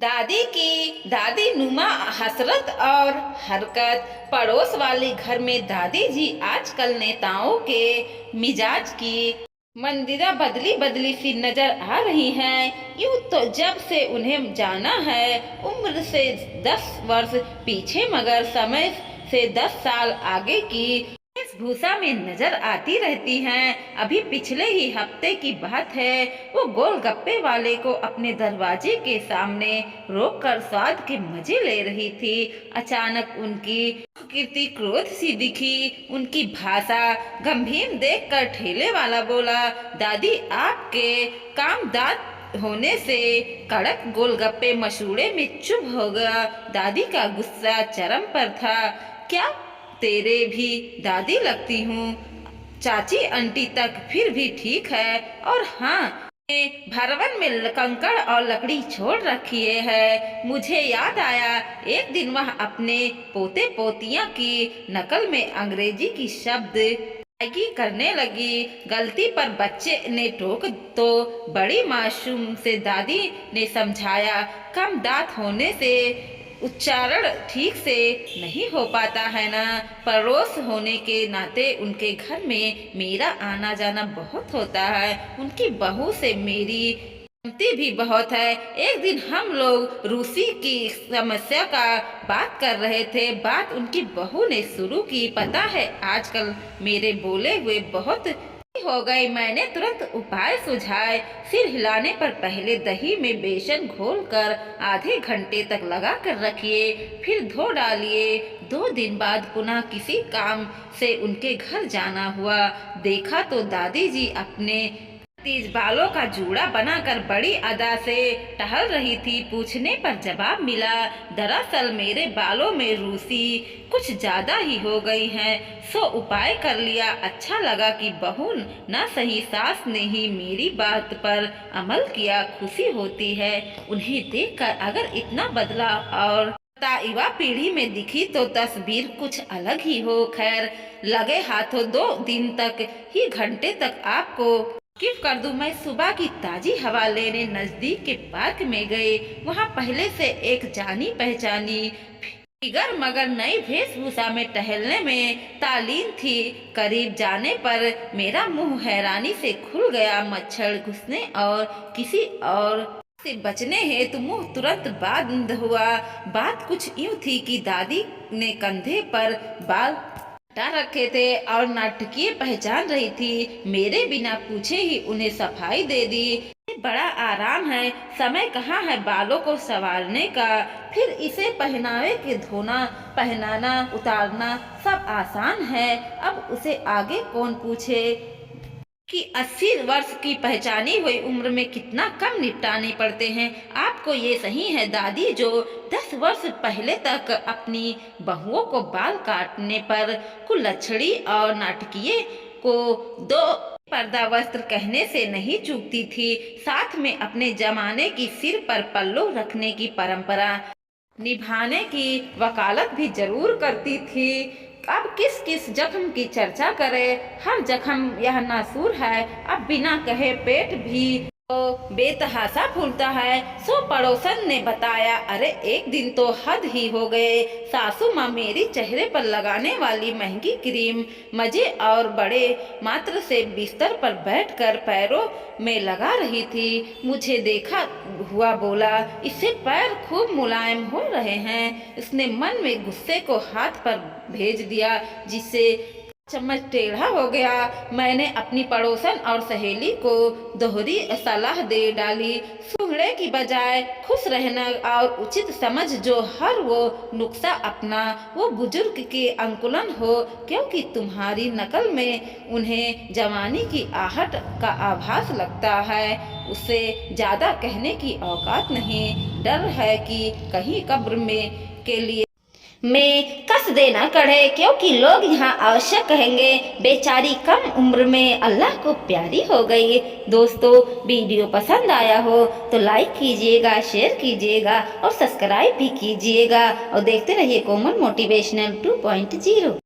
दादी की दादी नुमा हसरत और हरकत। पड़ोस वाले घर में दादी जी आजकल नेताओं के मिजाज की मंदिरा बदली बदली सी नजर आ रही हैं। यूं तो जब से उन्हें जाना है उम्र से 10 वर्ष पीछे, मगर समय से 10 साल आगे की वेशभूषा में नजर आती रहती हैं। अभी पिछले ही हफ्ते की बात है, वो गोलगप्पे वाले को अपने दरवाजे के सामने रोककर स्वाद के मजे ले रही थी। अचानक उनकी कीर्ति क्रोध सी दिखी। उनकी भाषा गंभीर देखकर ठेले वाला बोला, दादी आपके कामदाद होने से कड़क गोलगप्पे मशूड़े में चुभ हो गया। दादी का गुस्सा चरम पर था। क्या तेरे भी दादी लगती हूँ? चाची आंटी तक फिर भी ठीक है। और हाँ, भरवन में कंकड़ और लकड़ी छोड़ रखी है। मुझे याद आया, एक दिन वह अपने पोते पोतियां की नकल में अंग्रेजी की शब्द करने लगी। गलती पर बच्चे ने टोक तो बड़ी मासूम से दादी ने समझाया, कम दांत होने से उच्चारण ठीक से नहीं हो पाता है ना। पड़ोस होने के नाते उनके घर में मेरा आना जाना बहुत होता है। उनकी बहू से मेरी जमती भी बहुत है। एक दिन हम लोग रूसी की समस्या का बात कर रहे थे। बात उनकी बहू ने शुरू की, पता है आजकल मेरे बोले हुए बहुत हो गए। मैंने तुरंत उपाय सुझाए। सिर हिलाने पर पहले दही में बेसन घोलकर आधे घंटे तक लगा कर रखिए, फिर धो डालिए। 2 दिन बाद पुनः किसी काम से उनके घर जाना हुआ। देखा तो दादी जी अपने तीज बालों का जूड़ा बनाकर बड़ी अदा से टहल रही थी। पूछने पर जवाब मिला, दरअसल मेरे बालों में रूसी कुछ ज्यादा ही हो गई हैं, सो उपाय कर लिया। अच्छा लगा कि बहू न सही सास ने ही मेरी बात पर अमल किया। खुशी होती है उन्हें देखकर। अगर इतना बदलाव और युवा पीढ़ी में दिखी तो तस्वीर कुछ अलग ही हो। खैर, लगे हाथों 2 दिन तक ही घंटे तक आपको स्किप कर दूं। मैं सुबह की ताजी हवा लेने नजदीक के पार्क में गए। वहां पहले से एक जानी पहचानी फिगर मगर नई वेशभूषा में टहलने में तालीन थी। करीब जाने पर मेरा मुंह हैरानी से खुल गया। मच्छर घुसने और किसी और से बचने हेतु मुंह तुरंत बंद हुआ। बात कुछ यूं थी कि दादी ने कंधे पर बाल हटा रखे थे और नाटकीय पहचान रही थी। मेरे बिना पूछे ही उन्हें सफाई दे दी। बड़ा आराम है, समय कहाँ है बालों को संवारने का। फिर इसे पहनावे के धोना, पहनाना, उतारना सब आसान है। अब उसे आगे कौन पूछे कि 80 वर्ष की पहचानी हुई उम्र में कितना कम निपटाने पड़ते हैं। आपको ये सही है दादी, जो 10 वर्ष पहले तक अपनी बहुओं को बाल काटने पर कुलच्छड़ी और नाटकीय को 2 पर्दा वस्त्र कहने से नहीं चूकती थी, साथ में अपने जमाने की सिर पर पल्लू रखने की परंपरा निभाने की वकालत भी जरूर करती थी। अब किस किस जख्म की चर्चा करें, हर जख्म यह नासूर है। अब बिना कहे पेट भी तो बेतहासा फूलता है। सो पड़ोसन ने बताया, अरे एक दिन तो हद ही हो गए। सासू माँ मेरी चेहरे पर लगाने वाली महंगी क्रीम मजे और बड़े मात्र से बिस्तर पर बैठकर पैरों में लगा रही थी। मुझे देखा हुआ बोला, इससे पैर खूब मुलायम हो रहे हैं। उसने मन में गुस्से को हाथ पर भेज दिया, जिससे चम्मच टेढ़ा हो गया। मैंने अपनी पड़ोसन और सहेली को दोहरी सलाह दे डाली, सुंगड़े की बजाय खुश रहना और उचित समझ जो हर वो नुक्सा अपना वो बुजुर्ग के अंकुलन हो, क्योंकि तुम्हारी नकल में उन्हें जवानी की आहट का आभास लगता है। उससे ज्यादा कहने की औकात नहीं। डर है कि कहीं कब्र में के लिए में कस देना कढ़े, क्योंकि लोग यहाँ आवश्यक कहेंगे, बेचारी कम उम्र में अल्लाह को प्यारी हो गई। दोस्तों, वीडियो पसंद आया हो तो लाइक कीजिएगा, शेयर कीजिएगा और सब्सक्राइब भी कीजिएगा। और देखते रहिए कोमल मोटिवेशनल 2.0।